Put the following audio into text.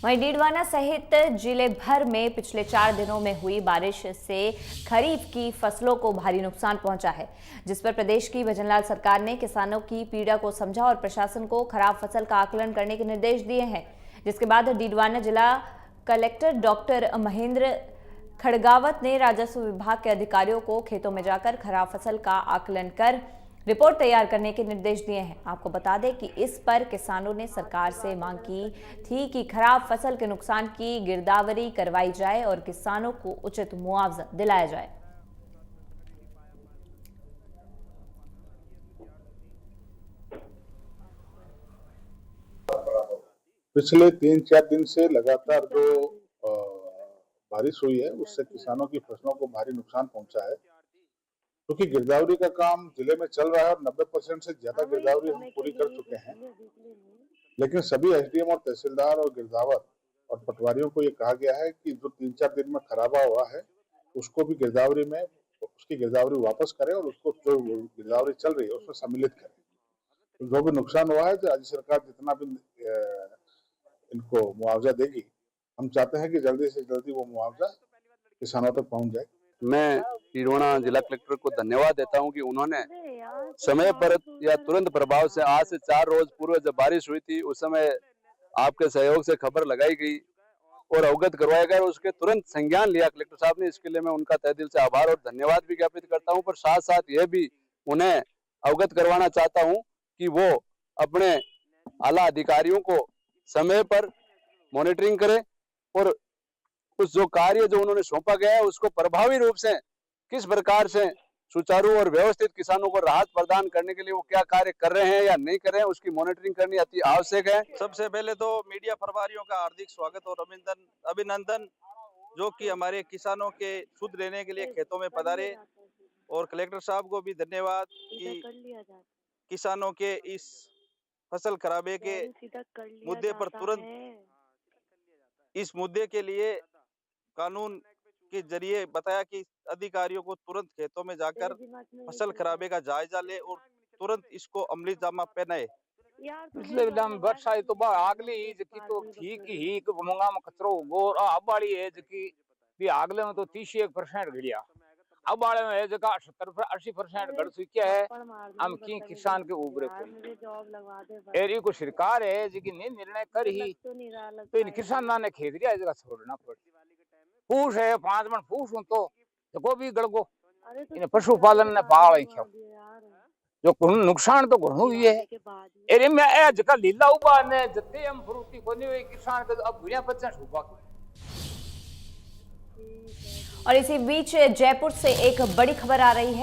वहीं डीडवाना सहित जिले भर में पिछले 4 दिनों में हुई बारिश से खरीफ की फसलों को भारी नुकसान पहुंचा है, जिस पर प्रदेश की भजनलाल सरकार ने किसानों की पीड़ा को समझा और प्रशासन को खराब फसल का आकलन करने के निर्देश दिए हैं। जिसके बाद डीडवाना जिला कलेक्टर डॉक्टर महेंद्र खड़गावत ने राजस्व विभाग के अधिकारियों को खेतों में जाकर खराब फसल का आकलन कर रिपोर्ट तैयार करने के निर्देश दिए हैं। आपको बता दें कि इस पर किसानों ने सरकार से मांग की थी कि खराब फसल के नुकसान की गिरदावरी करवाई जाए और किसानों को उचित मुआवजा दिलाया जाए। पिछले 3-4 दिन से लगातार जो बारिश हुई है उससे किसानों की फसलों को भारी नुकसान पहुंचा है, क्योंकि गिरदावरी का काम जिले में चल रहा है और 90% से ज्यादा गिरदावरी हम पूरी कर चुके हैं। लेकिन सभी एसडीएम और तहसीलदार और गिरदावर और पटवारियों को ये कहा गया है कि जो 3-4 दिन में खराबा हुआ है उसको भी गिरदावरी में उसकी गिरदावरी वापस करें और उसको जो गिरदावरी चल रही है उसमें सम्मिलित करें। तो जो भी नुकसान हुआ है, राज्य सरकार जितना भी इनको मुआवजा देगी, हम चाहते हैं कि जल्दी से जल्दी वो मुआवजा किसानों तक पहुंच जाए। मैं डीडवाना जिला कलेक्टर को धन्यवाद देता हूं कि उन्होंने समय पर या तुरंत प्रभाव से आज से 4 रोज पूर्व जब बारिश हुई थी उस समय आपके सहयोग से खबर लगाई गई और अवगत करवाया गया और उसके तुरंत संज्ञान लिया कलेक्टर साहब ने। इसके लिए मैं उनका तहे दिल से आभार और धन्यवाद भी ज्ञापित करता हूं। पर साथ साथ यह भी उन्हें अवगत करवाना चाहता हूं कि वो अपने आला अधिकारियों को समय पर मॉनिटरिंग करें और उस जो कार्य जो उन्होंने सौंपा गया है उसको प्रभावी रूप से किस प्रकार से सुचारू और व्यवस्थित किसानों को राहत प्रदान करने के लिए वो क्या कार्य कर रहे हैं या नहीं कर रहे हैं, उसकी मॉनिटरिंग करनी अति आवश्यक है। सबसे पहले तो मीडिया प्रभारियों का हार्दिक स्वागत और अभिनंदन, जो कि हमारे किसानों के शुद्ध लेने के लिए खेतों में पधारे, और कलेक्टर साहब को भी धन्यवाद कि किसानों के इस फसल खराबे के मुद्दे पर तुरंत इस मुद्दे के लिए कानून के जरिए बताया कि अधिकारियों को तुरंत खेतों में जाकर फसल खराबे का जायजा ले और तुरंत इसको अमली जामा पहनाए। पिछले वर्षा तो आगली जकी तो ठीक ही मंगा में कचरो गोर अब वाली है जकी भी आगले में तो 31% घड़िया, अब वाले में है जगह 70-80% घड़ चुकी है। हम की किसान के उबरे कोई एरी को सरकार है जकी निर्णय कर ही तो इन किसाना ने खेत रिया जगह छोड़ना पड़े। फूस है 5 मन फूस तो को भी गड़गो इन पशुपालन ने पाल क्यों जो नुकसान तो घणो ही है। एरे में ए जका लीला उबा ने जते हम फ्रूटी कोनी हुई किसान के अब भुरिया 50 उबा। और इसी बीच जयपुर से एक बड़ी खबर आ रही है।